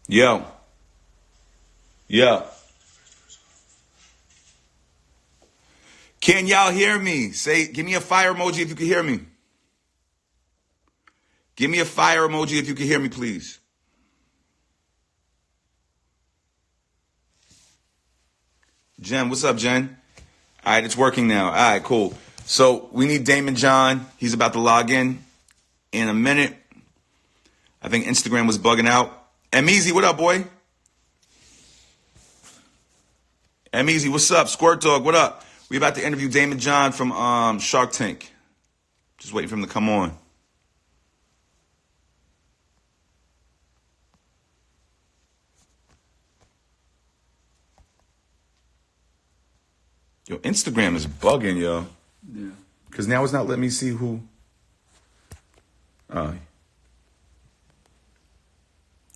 Yo. Yo. Can y'all hear me? Give me a fire emoji if you can hear me. Give me a fire emoji if you can hear me, please. Jen, what's up, Jen? All right, it's working now. All right, cool. So we need Daymond John. He's about to log in a minute. I think Instagram was bugging out. M-Easy, what up, boy? M-Easy, what's up? Squirt Dog, what up? We about to interview Daymond John from Shark Tank. Just waiting for him to come on. Yo, Instagram is bugging, yo. Yeah. Because now it's not letting me see who. All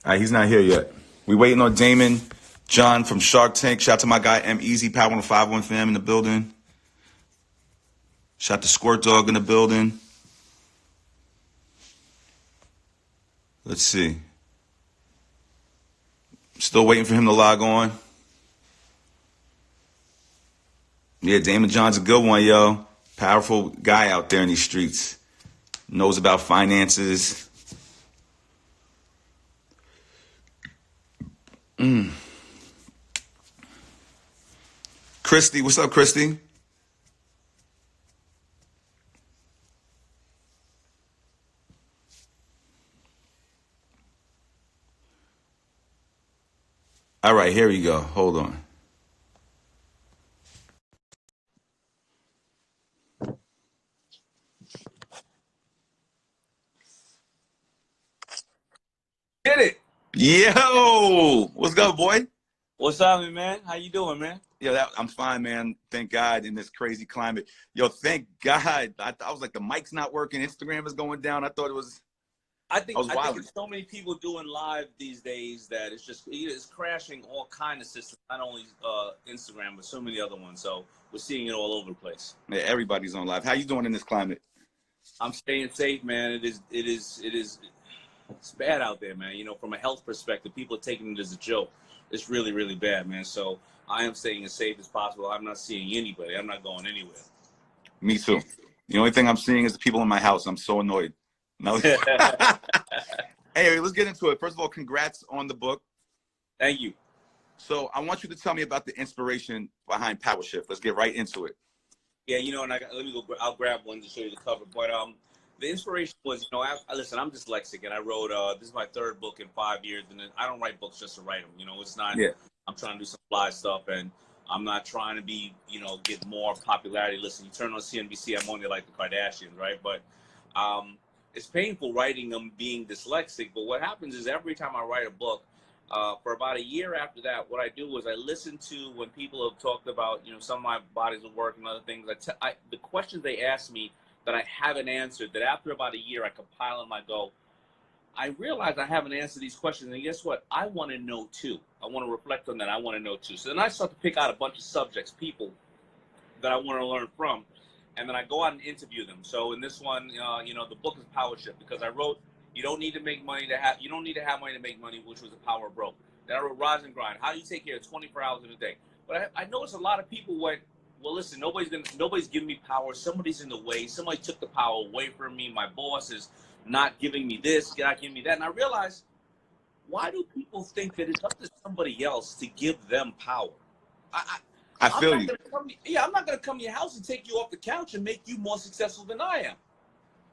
right, he's not here yet. We waiting on Daymond John from Shark Tank. Shout out to my guy M-Easy, Power 151 fam in the building. Shout out to Squirt Dog in the building. Let's see. Still waiting for him to log on. Yeah, Daymond John's a good one, yo. Powerful guy out there in these streets. Knows about finances. Christie, what's up, Christie? All right, here we go. Hold on. Get it. Yo, what's up, boy? What's up, man? How you doing, man? Yeah, I'm fine, man. Thank God in this crazy climate. Yo, thank God. I was like, the mic's not working. Instagram is going down. I thought it was. I think was wild. there's so many people doing live these days that it's crashing all kind of systems, not only Instagram, but so many other ones. So we're seeing it all over the place. Yeah, everybody's on live. How you doing in this climate? I'm staying safe, man. It's bad out there, man. You know, from a health perspective, people are taking it as a joke. It's really, really bad, man. So I am staying as safe as possible. I'm not seeing anybody. I'm not going anywhere. Me too. The only thing I'm seeing is the people in my house. I'm so annoyed. No. Hey, let's get into it. First of all, congrats on the book. Thank you. So I want you to tell me about the inspiration behind Power Shift. Let's get right into it. Yeah, you know, and let me go. I'll grab one to show you the cover. But the inspiration was, you know, listen, I'm dyslexic, and I wrote. This is my third book in 5 years, and I don't write books just to write them. You know, it's not. Yeah. I'm trying to do some fly stuff, and I'm not trying to be, you know, get more popularity. Listen, you turn on CNBC I'm on, like the Kardashians, right? But it's painful writing them being dyslexic. But what happens is every time I write a book, for about a year after that, what I do is I listen to when people have talked about, you know, some of my bodies of work and other things. The questions they ask me that I haven't answered, that after about a year I compile them, I go, I realize I haven't answered these questions, and guess what? I want to know too. I want to reflect on that. I want to know too. So then I start to pick out a bunch of subjects, people that I want to learn from, and then I go out and interview them. So in this one, you know, the book is Power Shift, because I wrote, you don't need to make money to have, you don't need to have money to make money, which was the power of broke. Then I wrote Rise and Grind. How do you take care of 24 hours in a day? But I noticed a lot of people went, well, listen, nobody's giving me power. Somebody's in the way. Somebody took the power away from me. My boss is not giving me this, not giving me that. And I realized, why do people think that it's up to somebody else to give them power? I feel you. I'm not going to come to your house and take you off the couch and make you more successful than I am.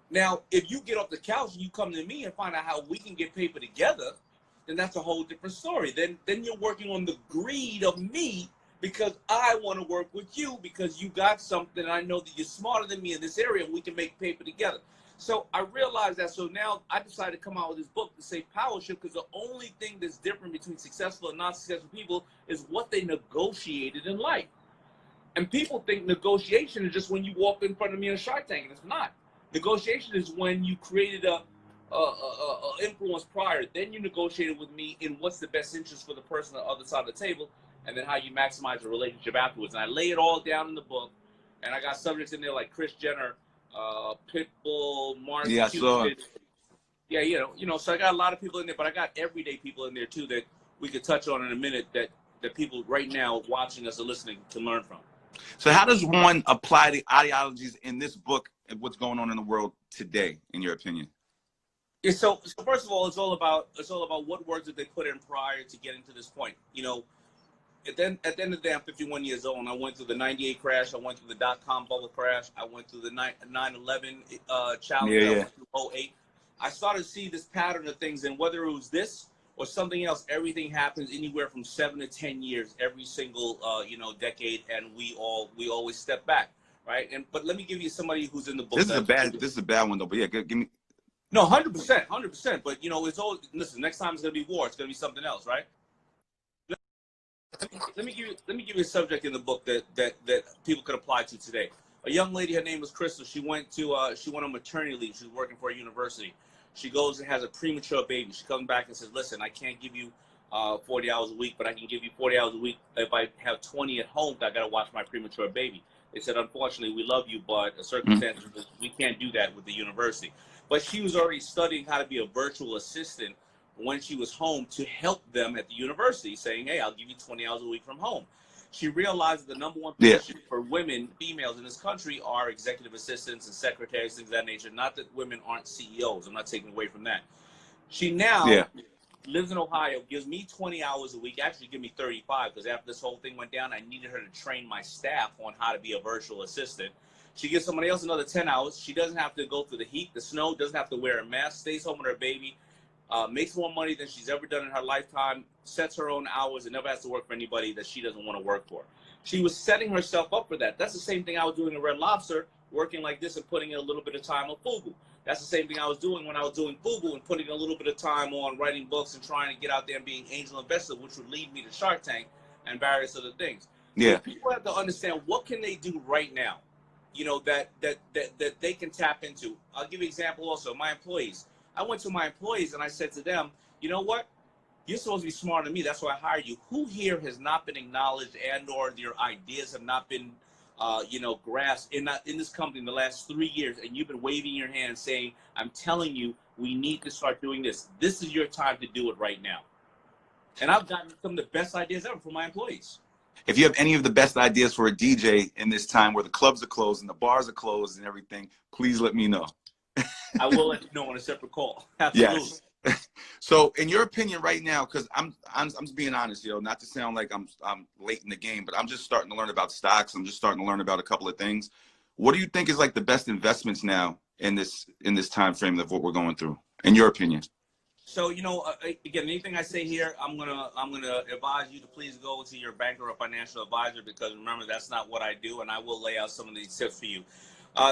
Now, if you get off the couch and you come to me and find out how we can get paper together, then that's a whole different story. Then you're working on the greed of me, because I want to work with you because you got something. I know that you're smarter than me in this area, and we can make paper together. So I realized that. So now I decided to come out with this book to say Power Shift, because the only thing that's different between successful and non-successful people is what they negotiated in life. And people think negotiation is just when you walk in front of me on Shark Tank, and it's not. Negotiation is when you created a influence prior, then you negotiated with me in what's the best interest for the person on the other side of the table, and then how you maximize the relationship afterwards. And I lay it all down in the book, and I got subjects in there like Kris Jenner, Pitbull, Martin Cupid. Yeah, so I got a lot of people in there, but I got everyday people in there too that we could touch on in a minute that people right now watching us or listening can learn from. So how does one apply the ideologies in this book and what's going on in the world today, in your opinion? Yeah, so first of all, it's all about what words did they put in prior to getting to this point. At the end of the day, I'm 51 years old, and I went through the 98 crash. I went through the dot-com bubble crash. I went through the 9/11 challenge. I went through 08. I started to see this pattern of things, and whether it was this or something else, everything happens anywhere from 7 to 10 years every single decade, and we always step back, right? But let me give you somebody who's in the book. This is a bad one though. But yeah, give me. No, 100%, 100%. But it's always, listen. Next time it's gonna be war. It's gonna be something else, right? Let me give you a subject in the book that people could apply to today. A young lady, her name was Christie. She went on maternity leave. She was working for a university. She goes and has a premature baby. She comes back and says, "Listen, I can't give you 40 hours a week, but I can give you 40 hours a week if I have 20 at home. I got to watch my premature baby." They said, "Unfortunately, we love you, but the circumstances we can't do that with the university." But she was already studying how to be a virtual assistant when she was home to help them at the university, saying, "Hey, I'll give you 20 hours a week from home." She realized that the number one position for women, females in this country, are executive assistants and secretaries, things of that nature. Not that women aren't CEOs. I'm not taking away from that. She now lives in Ohio, gives me 20 hours a week, actually give me 35, because after this whole thing went down, I needed her to train my staff on how to be a virtual assistant. She gives somebody else another 10 hours. She doesn't have to go through the heat, the snow, doesn't have to wear a mask, stays home with her baby, makes more money than she's ever done in her lifetime, sets her own hours, and never has to work for anybody that she doesn't want to work for. She was setting herself up for that. That's the same thing I was doing in Red Lobster, working like this and putting in a little bit of time on Fugu. That's the same thing I was doing when I was doing Fugu and putting a little bit of time on writing books and trying to get out there and being angel investor, which would lead me to Shark Tank and various other things. Yeah. So people have to understand, what can they do right now, that they can tap into. I'll give you an example also. My employees. I went to my employees and I said to them, "You know what? You're supposed to be smarter than me. That's why I hired you. Who here has not been acknowledged and/or their ideas have not been, grasped in this company in the last 3 years? And you've been waving your hand saying, 'I'm telling you, we need to start doing this. This is your time to do it right now.'" And I've gotten some of the best ideas ever from my employees. If you have any of the best ideas for a DJ in this time where the clubs are closed and the bars are closed and everything, please let me know. I will let you know on a separate call. Absolutely. Yes. So, in your opinion, right now, because I'm just being honest, not to sound like I'm late in the game, but I'm just starting to learn about stocks. I'm just starting to learn about a couple of things. What do you think is like the best investments now in this time frame of what we're going through, in your opinion? So, again, anything I say here, I'm gonna advise you to please go to your banker or financial advisor, because remember, that's not what I do, and I will lay out some of these tips for you.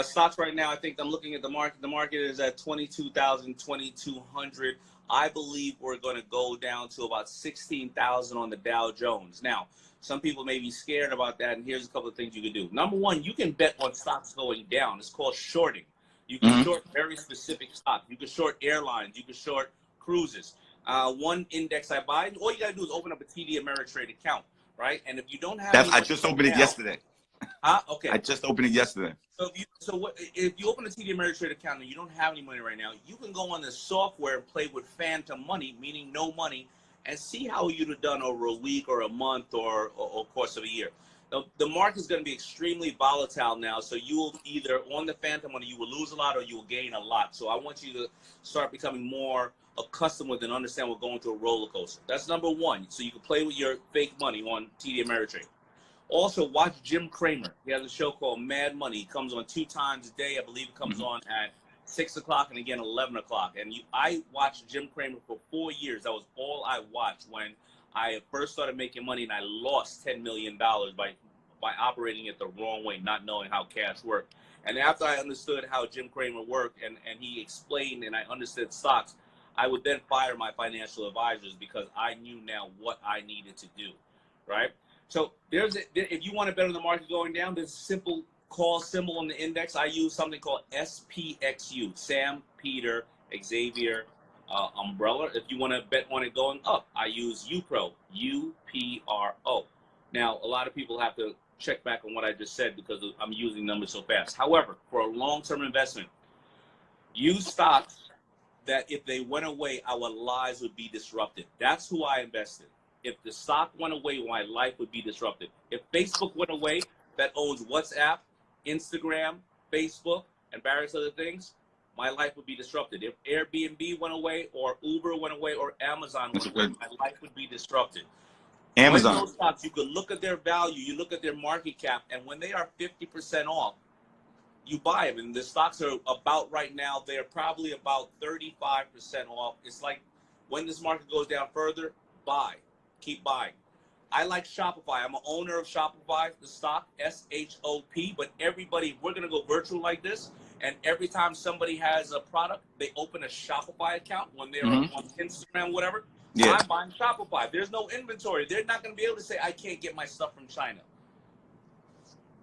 Stocks right now, I think I'm looking at the market. The market is at 22,000, 2,200. I believe we're going to go down to about 16,000 on the Dow Jones. Now, some people may be scared about that, and here's a couple of things you can do. Number one, you can bet on stocks going down. It's called shorting. You can short very specific stocks. You can short airlines. You can short cruises. One index I buy, all you got to do is open up a TD Ameritrade account, right? And if you don't have I just opened it yesterday. Okay. I just opened it yesterday. So if you open a TD Ameritrade account and you don't have any money right now, you can go on the software and play with phantom money, meaning no money, and see how you'd have done over a week or a month or course of a year. The market is going to be extremely volatile now, so you will either, on the phantom money, you will lose a lot or you will gain a lot. So I want you to start becoming more accustomed with and understand we're going through a roller coaster. That's number one. So you can play with your fake money on TD Ameritrade. Also, watch Jim Cramer. He has a show called Mad Money. He comes on 2 times a day. I believe it comes on at 6 o'clock and again 11 o'clock. And I watched Jim Cramer for 4 years. That was all I watched when I first started making money, and I lost $10 million by operating it the wrong way, not knowing how cash worked. And after I understood how Jim Cramer worked and he explained and I understood stocks, I would then fire my financial advisors because I knew now what I needed to do, right? So if you want to bet on the market going down, there's a simple call symbol on the index. I use something called SPXU, Sam, Peter, Xavier, umbrella. If you want to bet on it going up, I use UPRO, UPRO. Now, a lot of people have to check back on what I just said because I'm using numbers so fast. However, for a long-term investment, use stocks that if they went away, our lives would be disrupted. That's who I invested. If the stock went away, my life would be disrupted. If Facebook went away, that owns WhatsApp, Instagram, Facebook, and various other things, my life would be disrupted. If Airbnb went away, or Uber went away, or Amazon went away, my life would be disrupted. Amazon. When those stocks, you could look at their value, you look at their market cap, and when they are 50% off, you buy them. And the stocks are about right now, they're probably about 35% off. It's like when this market goes down further, buy. Keep buying. I like Shopify. I'm an owner of Shopify, the stock, SHOP. But everybody, we're going to go virtual like this. And every time somebody has a product, they open a Shopify account when they're on Instagram, whatever. Yeah. I'm buying Shopify. There's no inventory. They're not going to be able to say, I can't get my stuff from China.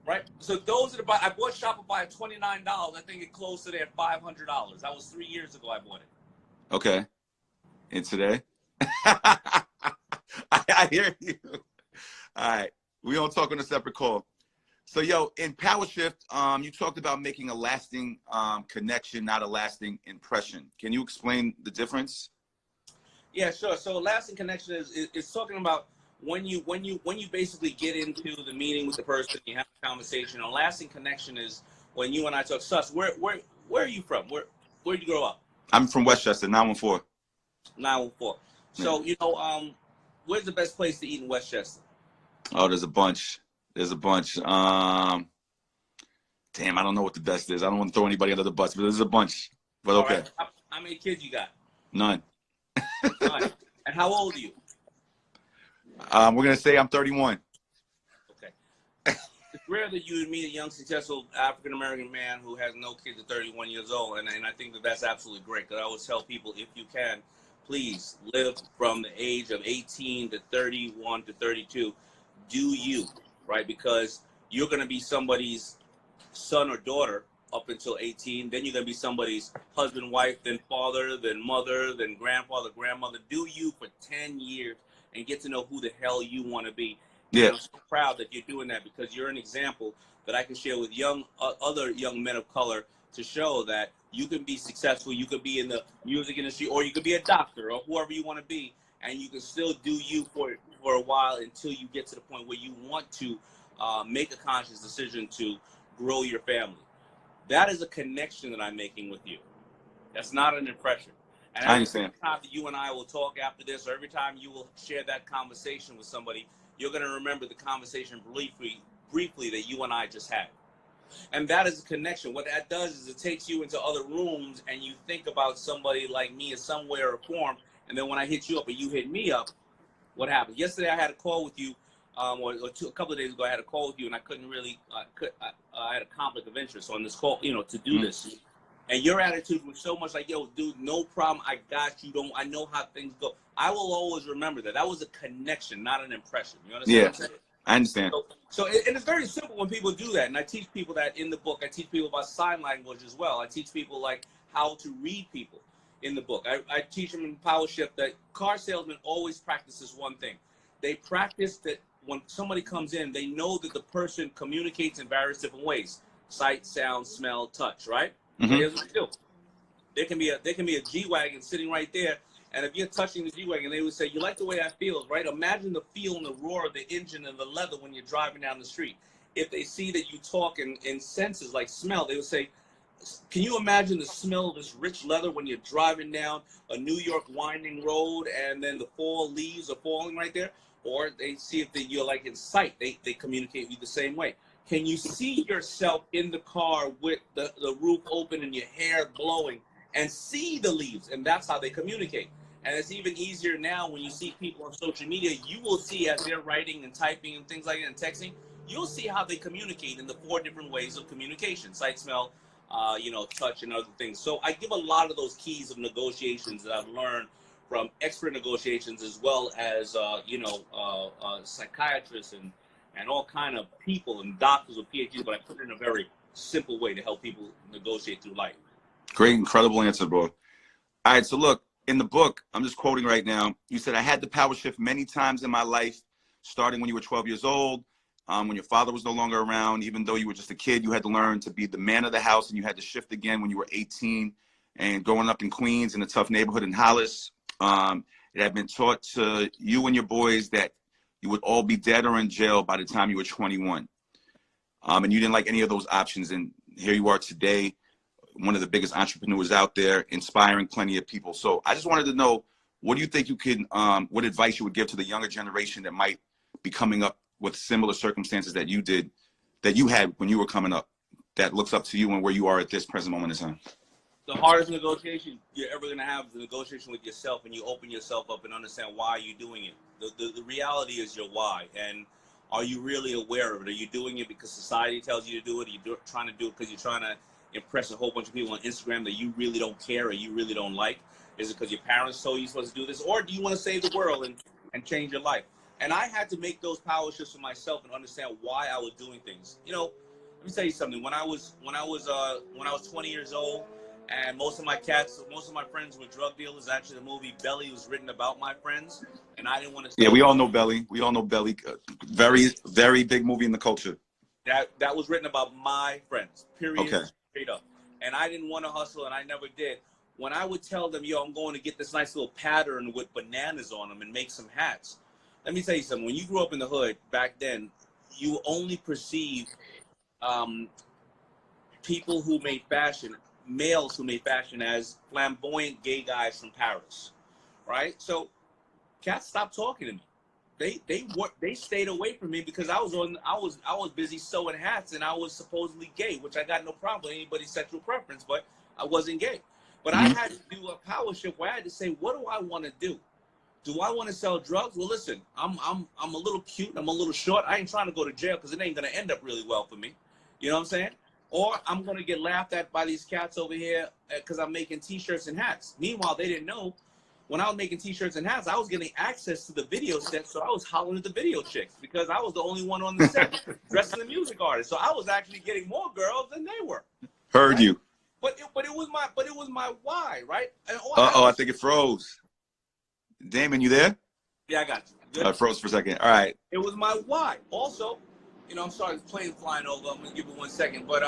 Right? So those are the, I bought Shopify at $29. I think it closed today at $500. That was 3 years ago I bought it. Okay. And today? I hear you. All right. We're going to talk on a separate call. So, yo, in Power Shift, you talked about making a lasting connection, not a lasting impression. Can you explain the difference? Yeah, sure. So a lasting connection is talking about when you basically get into the meeting with the person, you have a conversation. A lasting connection is when you and I talk. Sus, where are you from? Where did you grow up? I'm from Westchester, 914. 914. So, you know, where's the best place to eat in Westchester? Oh, there's a bunch. There's a bunch. Damn, I don't know what the best is. I don't want to throw anybody under the bus, but there's a bunch. But okay. Right. How many kids you got? None. None. And how old are you? We're going to say I'm 31. Okay. It's rare that you would meet a young, successful African-American man who has no kids at 31 years old. And I think that that's absolutely great. Because I always tell people, if you can, please live from the age of 18 to 31 to 32. Do you, right? Because you're going to be somebody's son or daughter up until 18. Then you're going to be somebody's husband, wife, then father, then mother, then grandfather, grandmother. Do you for 10 years and get to know who the hell you want to be. Yeah. And I'm so proud that you're doing that, because you're an example that I can share with other young men of color to show that you can be successful. You could be in the music industry, or you could be a doctor, or whoever you want to be, and you can still do you for a while until you get to the point where you want to make a conscious decision to grow your family. That is a connection that I'm making with you. That's not an impression. And every time that you and I will talk after this, or every time you will share that conversation with somebody, you're going to remember the conversation briefly that you and I just had. And that is a connection. What that does is it takes you into other rooms, and you think about somebody like me in some way or form. And then when I hit you up, or you hit me up, what happens? Yesterday I had a call with you, or a couple of days ago I had a call with you, and I couldn't really, I had a conflict of interest on this call, you know, to do this. And your attitude was so much like, yo, dude, no problem. I got you. I know how things go. I will always remember that. That was a connection, not an impression. You understand what I'm saying? I understand. So and it's very simple when people do that. And I teach people that in the book. I teach people about sign language as well. I teach people like how to read people in the book. I teach them in Power Shift that car salesmen always practice this one thing. They practice that when somebody comes in, they know that the person communicates in various different ways: sight, sound, smell, touch. Right? So here's what they do. There can be a G-Wagon sitting right there, and if you're touching the G-Wagon, they would say, you like the way that feels, right? Imagine the feel and the roar of the engine and the leather when you're driving down the street. If they see that you talk in senses like smell, they would say, can you imagine the smell of this rich leather when you're driving down a New York winding road and then the fall leaves are falling right there? Or they see if you're like in sight, they communicate with you the same way. Can you see yourself in the car with the roof open and your hair blowing and see the leaves? And that's how they communicate. And it's even easier now when you see people on social media. You will see as they're writing and typing and things like that and texting, you'll see how they communicate in the 4 different ways of communication: sight, smell, touch, and other things. So I give a lot of those keys of negotiations that I've learned from expert negotiations, as well as, psychiatrists and all kind of people and doctors with PhDs, but I put it in a very simple way to help people negotiate through life. Great, incredible answer, bro. All right, so look, in the book, I'm just quoting right now, you said, I had the power shift many times in my life, starting when you were 12 years old, when your father was no longer around. Even though you were just a kid, you had to learn to be the man of the house, and you had to shift again when you were 18. and growing up in Queens in a tough neighborhood in Hollis, it had been taught to you and your boys that you would all be dead or in jail by the time you were 21. And you didn't like any of those options. And here you are today, one of the biggest entrepreneurs out there, inspiring plenty of people. So I just wanted to know, what do you think you could, what advice you would give to the younger generation that might be coming up with similar circumstances that you did, that you had when you were coming up, that looks up to you and where you are at this present moment in time? The hardest negotiation you're ever going to have is the negotiation with yourself, and you open yourself up and understand why you're doing it. The reality is your why, and are you really aware of it? Are you doing it because society tells you to do it? Are you trying to do it because you're trying to impress a whole bunch of people on Instagram that you really don't care or you really don't like? Is it because your parents told you supposed to do this? Or do you want to save the world and change your life? And I had to make those power shifts for myself and understand why I was doing things. You know, let me tell you something. When I was 20 years old, and most of my friends were drug dealers. Actually, the movie Belly was written about my friends, and I didn't want to. Yeah, we all know Belly. We all know Belly. Very, very big movie in the culture. That was written about my friends. Period. Okay. Straight up. And I didn't want to hustle, and I never did. When I would tell them, yo, I'm going to get this nice little pattern with bananas on them and make some hats. Let me tell you something. When you grew up in the hood back then, you only perceived people who made fashion, males who made fashion, as flamboyant gay guys from Paris, right? So cats stopped talking to me. They stayed away from me because I was busy sewing hats, and I was supposedly gay, which I got no problem with anybody's sexual preference, but I wasn't gay. But I had to do a power shift where I had to say, what do I want to do? Do I want to sell drugs? Well, listen, I'm a little cute, I'm a little short. I ain't trying to go to jail because it ain't gonna end up really well for me. You know what I'm saying? Or I'm going to get laughed at by these cats over here because I'm making T-shirts and hats. Meanwhile, they didn't know when I was making T-shirts and hats, I was getting access to the video set, so I was hollering at the video chicks because I was the only one on the set dressing the music artist. So I was actually getting more girls than they were. Heard right? you. But it was my why, right? I think it froze. Daymond, you there? Yeah, I got you. I froze for a second. All right. It was my why. Also, you know, I'm sorry, the plane flying over. I'm gonna give it 1 second, but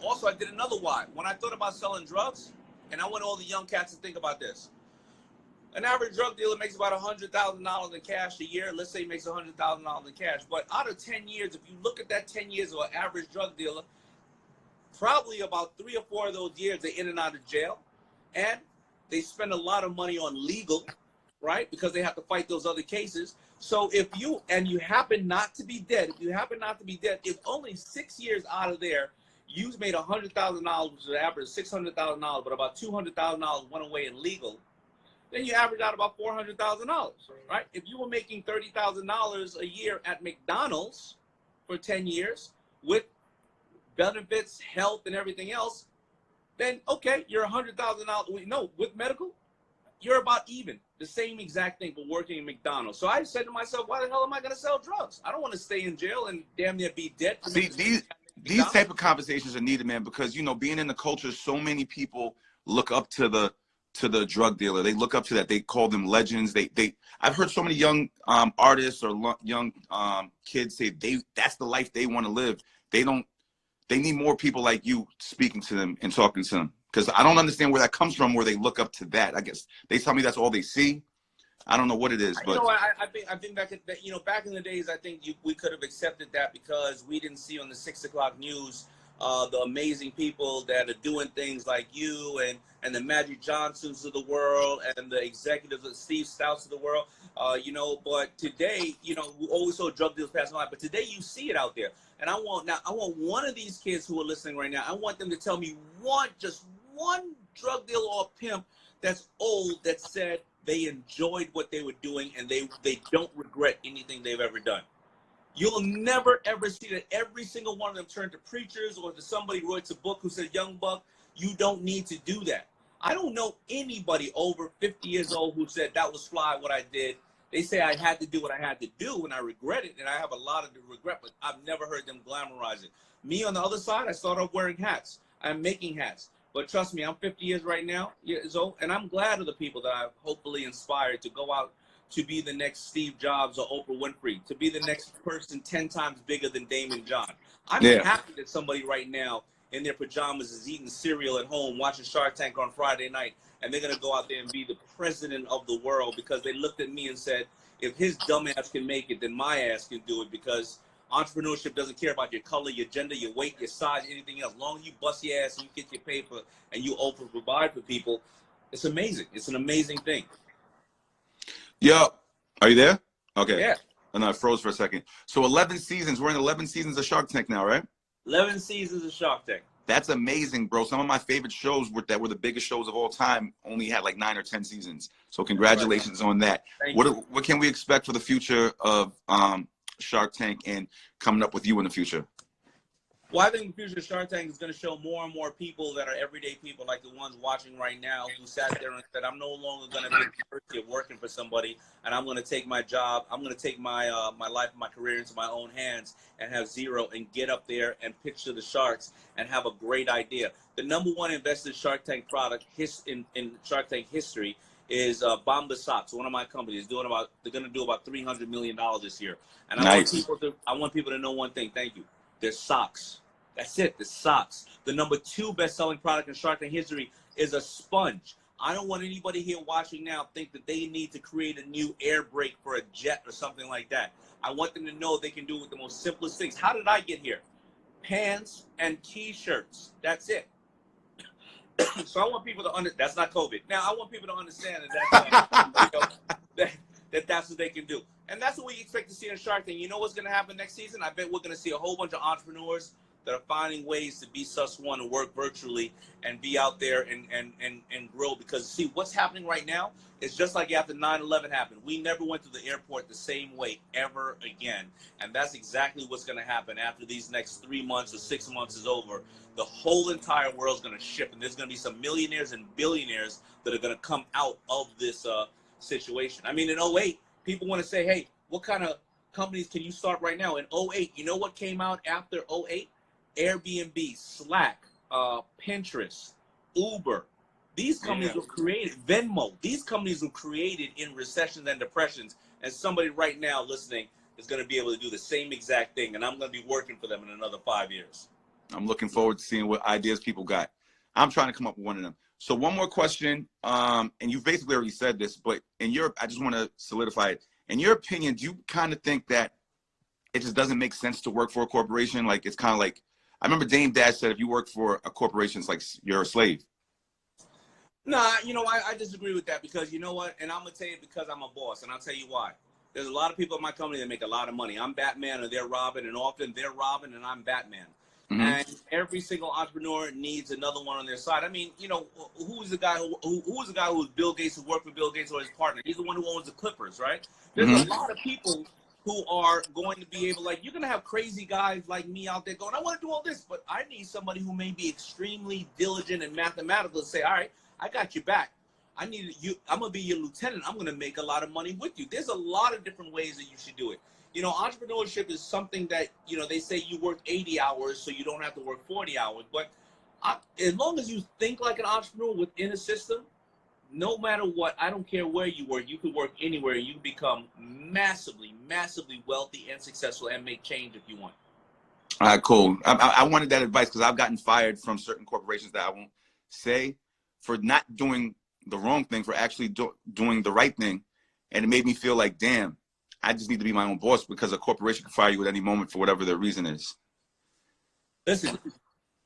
also I did another why. When I thought about selling drugs, and I want all the young cats to think about this. An average drug dealer makes about $100,000 in cash a year. Let's say he makes $100,000 in cash. But out of 10 years, if you look at that 10 years of an average drug dealer, probably about 3 or 4 of those years they're in and out of jail, and they spend a lot of money on legal, right? Because they have to fight those other cases. So if you happen not to be dead, if only 6 years out of there, you made $100,000, which is an average of $600,000, but about $200,000 went away in legal, then you average out about $400,000, right? If you were making $30,000 a year at McDonald's for 10 years with benefits, health, and everything else, then okay, you're $100,000. No, with medical, you're about even. The same exact thing for working in McDonald's. So I said to myself, why the hell am I going to sell drugs? I don't want to stay in jail and damn near be dead. See, these type of conversations are needed, man, because, you know, being in the culture, so many people look up to the drug dealer. They look up to that. They call them legends. I've heard so many young artists or young kids say that's the life they want to live. They need more people like you speaking to them and talking to them. Because I don't understand where that comes from, where they look up to that. I guess they tell me that's all they see. I don't know what it is, but you know, I think back in the days, I think we could have accepted that because we didn't see on the 6 o'clock news the amazing people that are doing things like you and the Magic Johnsons of the world and the executives of Steve Stouts of the world. You know, but today, you know, we always saw drug dealers passing by, but today you see it out there. And I want one of these kids who are listening right now, I want them to tell me just one drug dealer or pimp that's old that said they enjoyed what they were doing and they don't regret anything they've ever done. You'll never, ever see that every single one of them turned to preachers or to somebody who writes a book who said, young buck, you don't need to do that. I don't know anybody over 50 years old who said that was fly what I did. They say I had to do what I had to do and I regret it, and I have a lot of regret, but I've never heard them glamorize it. Me on the other side, I started off wearing hats. I'm making hats. But trust me, I'm 50 years old, and I'm glad of the people that I've hopefully inspired to go out to be the next Steve Jobs or Oprah Winfrey, to be the next person 10 times bigger than Daymond John. I'm happy that somebody right now in their pajamas is eating cereal at home, watching Shark Tank on Friday night, and they're going to go out there and be the president of the world because they looked at me and said, if his dumb ass can make it, then my ass can do it, because entrepreneurship doesn't care about your color, your gender, your weight, your size, anything else. As long as you bust your ass and you get your paper and you provide for people, it's amazing. It's an amazing thing. Yo, are you there? Okay. Yeah. And I froze for a second. So 11 seasons. We're in 11 seasons of Shark Tank now, right? 11 seasons of Shark Tank. That's amazing, bro. Some of my favorite shows that were the biggest shows of all time only had like 9 or 10 seasons. So congratulations on that. What can we expect for the future of Shark Tank and coming up with you in the future? Well, I think the future of Shark Tank is going to show more and more people that are everyday people, like the ones watching right now, who sat there and said, I'm no longer going to be the of working for somebody, and I'm going to take my job, I'm going to take my my life and my career into my own hands and have zero and get up there and pitch to the sharks and have a great idea. The #1 invested Shark Tank product in Shark Tank history is Bomba Socks, one of my companies. They're going to do about $300 million this year. And nice. I want people to know one thing. Thank you. They're socks. That's it. The socks. The #2 best-selling product in Shark Tank history is a sponge. I don't want anybody here watching now think that they need to create a new air brake for a jet or something like that. I want them to know they can do it with the most simplest things. How did I get here? Pants and T-shirts. That's it. So I want people to understand. That's not COVID. Now I want people to understand that that's what they can do, and that's what we expect to see in Shark Tank. You know what's going to happen next season? I bet we're going to see a whole bunch of entrepreneurs that are finding ways to be sus1 and work virtually and be out there and grow. Because see, what's happening right now is just like after 9/11 happened. We never went to the airport the same way ever again, and that's exactly what's going to happen after these next 3 months or 6 months is over. The whole entire world's going to shift, and there's going to be some millionaires and billionaires that are going to come out of this situation. I mean, in '08, people want to say, hey, what kind of companies can you start right now? In '08, you know what came out after '08? Airbnb, Slack, Pinterest, Uber. These companies were created, Venmo. These companies were created in recessions and depressions, and somebody right now listening is going to be able to do the same exact thing, and I'm going to be working for them in another 5 years. I'm looking forward to seeing what ideas people got. I'm trying to come up with one of them. So one more question, and you basically already said this, but I just want to solidify it. In your opinion, do you kind of think that it just doesn't make sense to work for a corporation? Like, it's kind of like, I remember Dame Dash said, if you work for a corporation, it's like you're a slave. Nah, I disagree with that, because you know what? And I'm going to tell you, because I'm a boss, and I'll tell you why. There's a lot of people in my company that make a lot of money. I'm Batman and they're Robin, and often they're Robin and I'm Batman. Mm-hmm. And every single entrepreneur needs another one on their side. I mean, who's the guy who was Bill Gates, who worked for Bill Gates or his partner? He's the one who owns the Clippers, right? There's a lot of people who are going to be able, like, you're going to have crazy guys like me out there going, I want to do all this, but I need somebody who may be extremely diligent and mathematical to say, all right, I got your back. I'm going to be your lieutenant. I'm going to make a lot of money with you. There's a lot of different ways that you should do it. Entrepreneurship is something that, they say you work 80 hours so you don't have to work 40 hours. But as long as you think like an entrepreneur within a system, no matter what, I don't care where you work, you could work anywhere. You can become massively, massively wealthy and successful and make change if you want. All right, cool. I wanted that advice because I've gotten fired from certain corporations that I won't say for not doing the wrong thing, for actually doing the right thing. And it made me feel like, damn, I just need to be my own boss, because a corporation can fire you at any moment for whatever their reason is. Listen,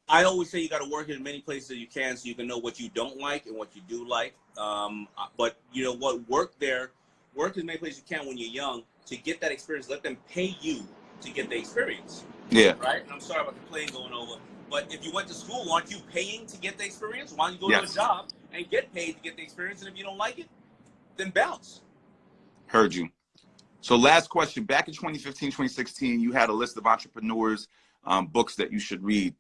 I always say you got to work in as many places as you can so you can know what you don't like and what you do like. But you know what? Work in as many places you can when you're young to get that experience. Let them pay you to get the experience. Yeah. Right? And I'm sorry about the plane going over. But if you went to school, aren't you paying to get the experience? Why don't you go to a job and get paid to get the experience? And if you don't like it, then bounce. Heard you. So last question, back in 2015, 2016, you had a list of entrepreneurs, books that you should read.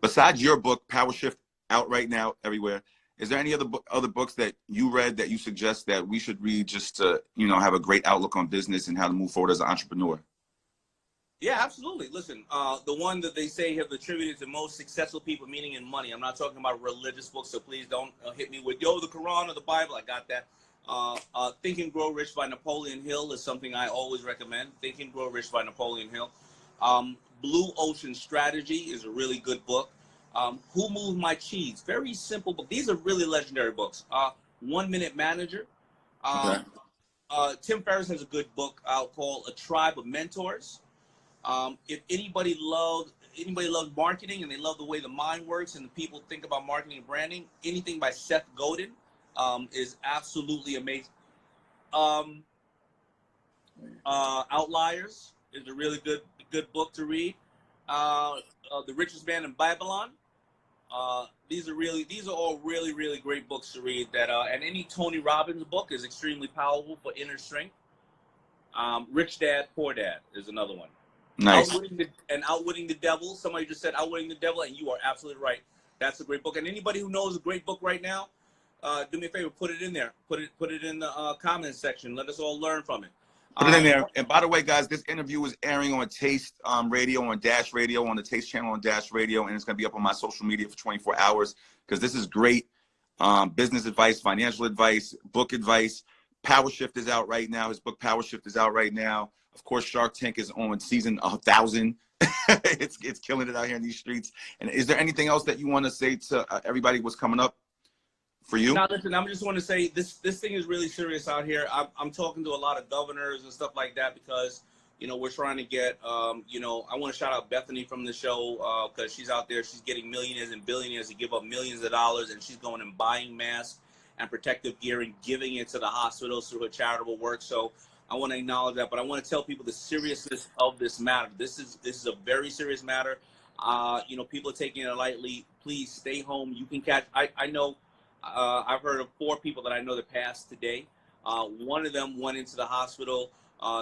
Besides your book, Power Shift, out right now everywhere, is there any other books that you read that you suggest that we should read just to, have a great outlook on business and how to move forward as an entrepreneur? Yeah, absolutely. Listen, the one that they say have attributed to most successful people, meaning in money. I'm not talking about religious books, so please don't hit me with, the Quran or the Bible. I got that. Think and Grow Rich by Napoleon Hill is something I always recommend. Think and Grow Rich by Napoleon Hill. Blue Ocean Strategy is a really good book. Who Moved My Cheese? Very simple book. These are really legendary books. 1 Minute Manager. Okay. Tim Ferriss has a good book out called A Tribe of Mentors. If anybody loves marketing and they love the way the mind works and the people think about marketing and branding, anything by Seth Godin is absolutely amazing. Outliers is a really good book to read. The Richest Man in Babylon. These are all really great books to read. And any Tony Robbins book is extremely powerful for inner strength. Rich Dad, Poor Dad is another one. Nice. Outwitting the Devil. Somebody just said Outwitting the Devil, and you are absolutely right. That's a great book. And anybody who knows a great book right now, do me a favor, put it in there. Put it in the comments section. Let us all learn from it. Put it in there. And by the way, guys, this interview is airing on Taste Radio, on Dash Radio, on the Taste channel on Dash Radio, and it's going to be up on my social media for 24 hours because this is great business advice, financial advice, book advice. Power Shift is out right now. His book Power Shift is out right now. Of course, Shark Tank is on season 1,000. it's killing it out here in these streets. And is there anything else that you want to say to everybody what's coming up for you? Now, listen, I just want to say this thing is really serious out here. I'm talking to a lot of governors and stuff like that because, we're trying to get, I want to shout out Bethany from the show because she's out there. She's getting millionaires and billionaires to give up millions of dollars, and she's going and buying masks and protective gear and giving it to the hospitals through her charitable work. So I want to acknowledge that, but I want to tell people the seriousness of this matter. This is a very serious matter. People are taking it lightly. Please stay home. You can catch. I know. I've heard of 4 people that I know that passed today. One of them went into the hospital.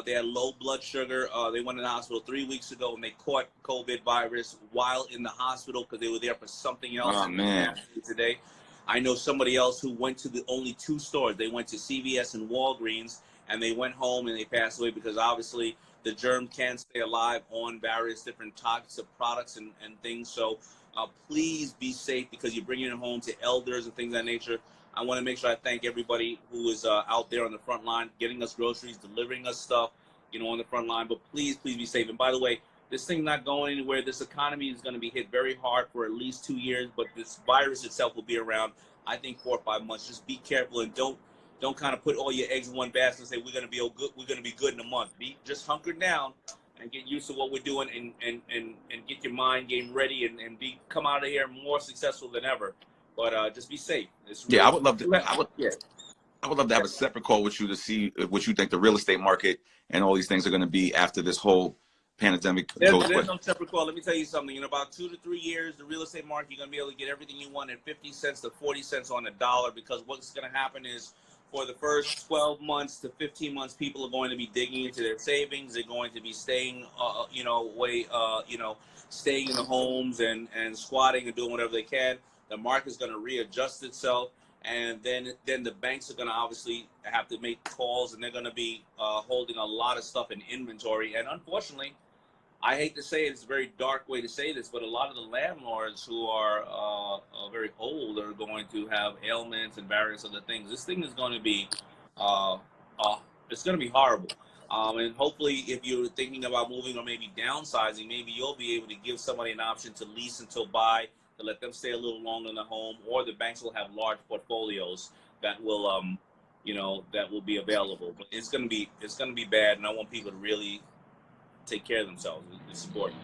They had low blood sugar. They went in the hospital 3 weeks ago, and they caught COVID virus while in the hospital because they were there for something else. Oh, man. Today, I know somebody else who went to the only 2 stores. They went to CVS and Walgreens, and they went home and they passed away because obviously the germ can stay alive on various different types of products and things. So please be safe because you're bringing it home to elders and things of that nature. I want to make sure I thank everybody who is out there on the front line, getting us groceries, delivering us stuff, on the front line. But please be safe. And by the way, this thing's not going anywhere. This economy is going to be hit very hard for at least 2 years, but this virus itself will be around, I think, 4 or 5 months. Just be careful and don't kind of put all your eggs in one basket and say we're going to be good in a month. Just hunker down and get used to what we're doing and get your mind game ready and come out of here more successful than ever. But just be safe. Really, I would love to. I would love to have a separate call with you to see what you think the real estate market and all these things are going to be after this whole pandemic goes. There's no separate call. Let me tell you something. In about 2 to 3 years, the real estate market, you're going to be able to get everything you want at 50 cents to 40 cents on the dollar, because what's going to happen is for the first 12 months to 15 months, people are going to be digging into their savings. They're going to be staying, staying in the homes and squatting and doing whatever they can. The market's going to readjust itself. And then the banks are going to obviously have to make calls, and they're going to be holding a lot of stuff in inventory. And unfortunately, I hate to say it, it's a very dark way to say this, but a lot of the landlords who are very old are going to have ailments and various other things. This thing is going to be, it's going to be horrible. And hopefully, if you're thinking about moving or maybe downsizing, maybe you'll be able to give somebody an option to lease until buy, to let them stay a little longer in the home, or the banks will have large portfolios that will, that will be available. But it's going to be bad, and I want people to really take care of themselves. It's important.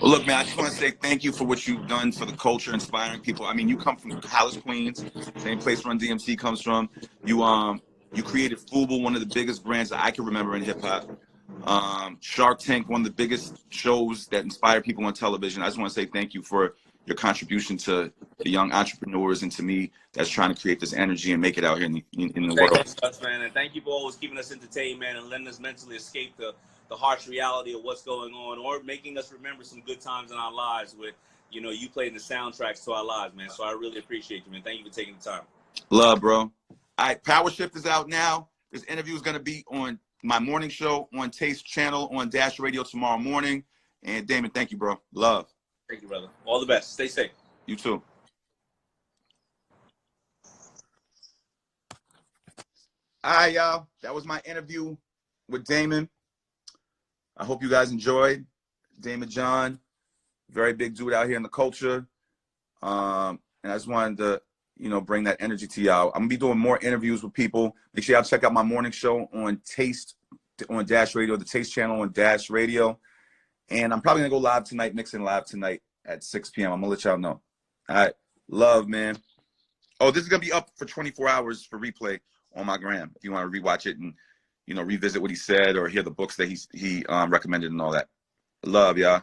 Well, look, man, I just want to say thank you for what you've done for the culture, inspiring people. I mean, you come from Hollis, Queens, same place Run DMC comes from. You created Fubu, one of the biggest brands that I can remember in hip hop. Shark Tank, one of the biggest shows that inspire people on television. I just want to say thank you for your contribution to the young entrepreneurs and to me that's trying to create this energy and make it out here in the world. Thank you, man, and thank you for always keeping us entertained, man, and letting us mentally escape the harsh reality of what's going on, or making us remember some good times in our lives with, you playing the soundtracks to our lives, man. So I really appreciate you, man. Thank you for taking the time. Love, bro. All right, Power Shift is out now. This interview is going to be on my morning show on Taste Channel on Dash Radio tomorrow morning. And Daymond, thank you, bro. Love. Thank you, brother. All the best. Stay safe. You too. All right, y'all. That was my interview with Daymond. I hope you guys enjoyed. Daymond John, very big dude out here in the culture. And I just wanted to, you know, bring that energy to y'all. I'm gonna be doing more interviews with people. Make sure y'all check out my morning show on Dash Radio, the Taste channel on Dash Radio. And I'm probably gonna go live tonight, mixing live tonight at 6 p.m. I'm gonna let y'all know. All right, love, man. Oh, this is gonna be up for 24 hours for replay on my gram if you want to rewatch it and, you know, revisit what he said or hear the books that he recommended and all that. Love, y'all.